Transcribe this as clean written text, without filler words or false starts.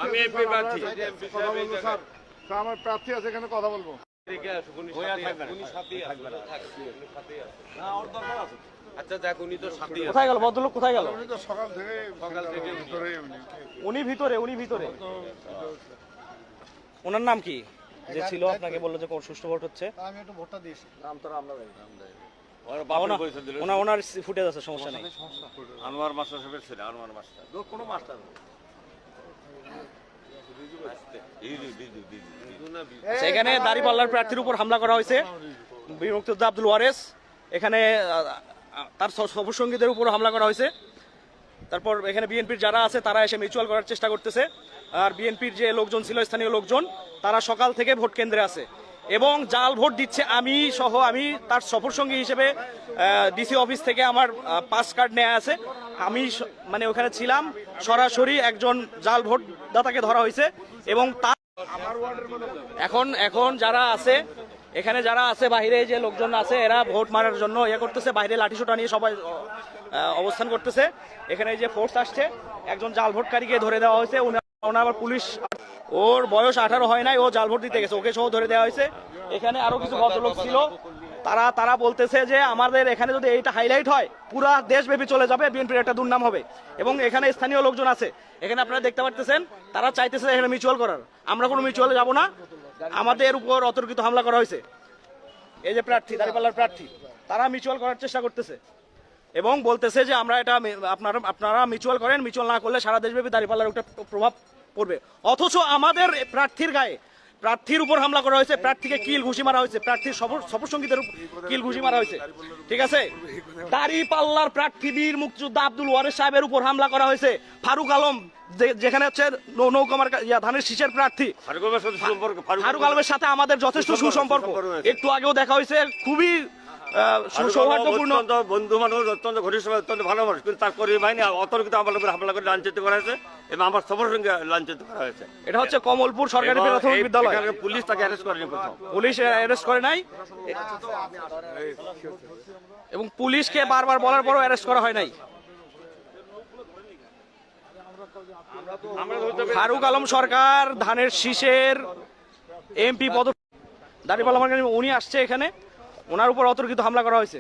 আমি এমপি প্রার্থী। আমার প্রার্থী আছে, এখানে কথা বলবো। আচ্ছা দেখ, উনি তো সাথী। কোথায় গেল ভদ্রলোক? কোথায় গেল? উনি তো সকাল থেকে উনি ভিতরে, উনি ভিতরে। ওনার নাম কি যে ছিল? আপনাকে বললো যে সুষ্ঠু ভোট হচ্ছে। আমি একটু ভোটটা দিয়েছি। নাম তো আমরা ওনার ফুটেজ আছে, সমস্যা নেই। আনোয়ার মাস্টার সাহেবের ছেলে, আনোয়ার মাস্টার। কোনো মাস্টার সেখানে দাঁড়িপাল্লার প্রার্থীর উপর হামলা করা হয়েছে। বীর মুক্তিযোদ্ধা আব্দুল ওয়ারেস, এখানে তার সফরসঙ্গীদের উপর হামলা করা হয়েছে। তারপর এখানে বিএনপির যারা আছে তারা এসে মিউচুয়াল করার চেষ্টা করতেছে। আর বিএনপির যে লোকজন ছিল, স্থানীয় লোকজন, তারা সকাল থেকে ভোট কেন্দ্রে আছে এবং জাল ভোট দিচ্ছে। আমি তার সফরসঙ্গী হিসেবে ডিসি অফিস থেকে আমার পাস কার্ড নেওয়া আছে। আমি মানে ওখানে ছিলাম। সরাসরি একজন জাল ভোটদাতাকে ধরা হয়েছে এবং তার এখন যারা আছে এখানে, যারা আছে বাইরে, যে লোকজন আছে, এরা ভোট মারার জন্য করতেছে, বাইরে লাঠিসোঁটা নিয়ে সবাই অবস্থান করতেছে। এখানে যে ফোর্স আসছে, একজন জাল ভোটকারীকে ধরে দেওয়া হয়েছে। ওনার আবার পুলিশ, ওর বয়স 18 হয় নাই, ও জাল ভোট দিতে গেছে, ওকে সহ ধরে দেওয়া হয়েছে। এখানে আরো কিছু ভদ্রলোক ছিল, তারা বলতেছে যে আমাদের এখানে যদি এইটা হাইলাইট হয়, পুরা দেশব্যাপী চলে যাবে, বিএনপির একটা দুর্নাম হবে। এবং এখানে স্থানীয় লোকজন আছে, এখানে আপনারা দেখতে পাচ্ছেন, তারা চাইতেছে এখানে মিউচুয়াল করার। আমরা কোনো মিউচুয়ালে যাব না, আমাদের উপর অতর্কিত হামলা করা হয়েছে। এই যে প্রার্থী, দাঁড়িপাল্লার প্রার্থী, তারা মিউচুয়াল করার চেষ্টা করতেছে এবং বলতেছে যে আমরা এটা আপনারা মিউচুয়াল করেন, মিউচুয়াল না করলে সারা দেশব্যাপী দাঁড়িপাল্লার একটা প্রভাব পড়বে। অথচ আমাদের প্রার্থীর গায়ে, প্রার্থীর উপর হামলা করা হয়েছে, প্রার্থীকে কিল ঘুষি মারা হয়েছে, প্রার্থীর সফরসঙ্গীদের কিল ঘুষি মারা হয়েছে। ঠিক আছে, দাঁড়িপাল্লার প্রার্থী বীর মুক্তিযোদ্ধা আব্দুল ওয়ারেস সাহেবের উপর হামলা করা হয়েছে। ফারুক আলম, যেখানে হচ্ছে নৌকামার ধানের শীষের প্রার্থী, ফারুক আলমের সাথে আমাদের যথেষ্ট সুসম্পর্ক। একটু আগেও দেখা হয়েছে, খুবই সৌহার্দ্যপূর্ণ বন্ধু মানুষ, অত্যন্ত ঘনিষ্ঠ, অত্যন্ত ভালো মানুষ। কিন্তু তার কর্মী বাহিনী অতর্কিত হামলা করে লাঞ্ছিত করা হয়েছে এবং আমার সবার সঙ্গে লাঞ্ছিত করা হয়েছে। এটা হচ্ছে কমলপুর সরকারি প্রাথমিক বিদ্যালয়। পুলিশ তাকে অ্যারেস্ট করেনি, পুলিশ অ্যারেস্ট করে নাই এবং পুলিশকে বারবার বলার পরও অ্যারেস্ট করা হয় নাই। ফারুক আলম সরকার, ধানের শীষের এমপি পদ, দাঁড়িপাল্লা, উনি আসছে এখানে, ওনার উপর অতর্কিত হামলা করা হয়েছে।